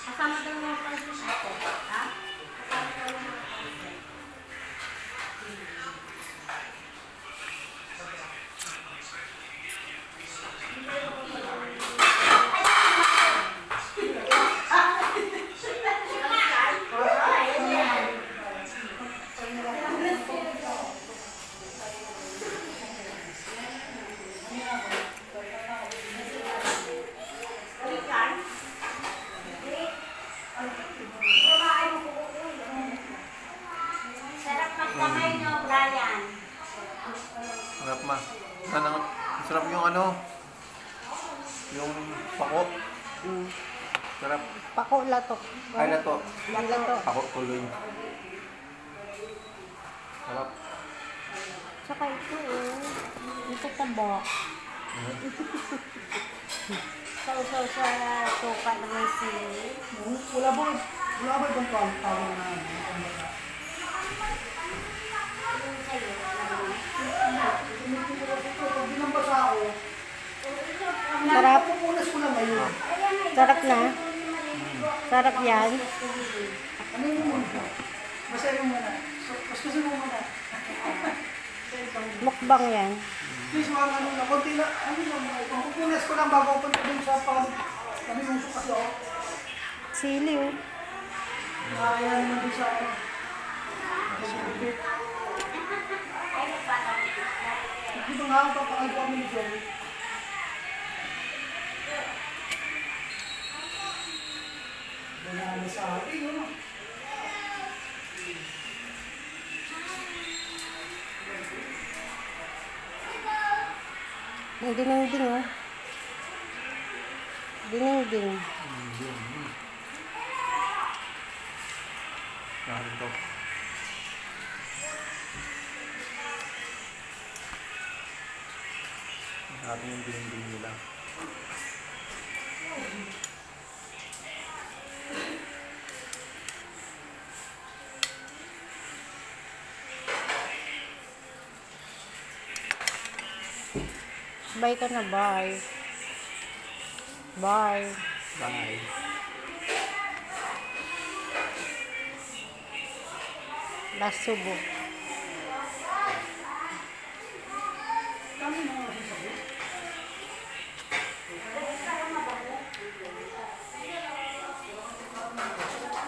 Kasama daw mga pansin ako. Ha? Kasama daw mga pansin. Sarap magkamay nyo, Brian. Sarap ma. Sarap yung ano, yung pako. Sarap. Pako latok. Ay, lato. Lato. Pako tuloy. Sarap. Tsaka ito ito taba. Sausaw sa suka na may sili. Wala ba itong tawag na pag binambasa ako, Sarap. pupunas ko lang ngayon. Sarap na. Sarap yan. Ano yung muna? Basahin mo muna. Paskasin mo muna. Mukbang yan. Please, mga ano na, konti na, ano lang, pupunas ko lang bago ako punta dun sa pag, kami yung sukas ako. Sili Kaya naman dun sa, dito nga ako papakal ko kami ni Joey. Wala na sa akin, no? Ang dinding Dinding. Yan to. Natin yung dinding nila. Bye ka na, bye. Bye. Bye. Last subo.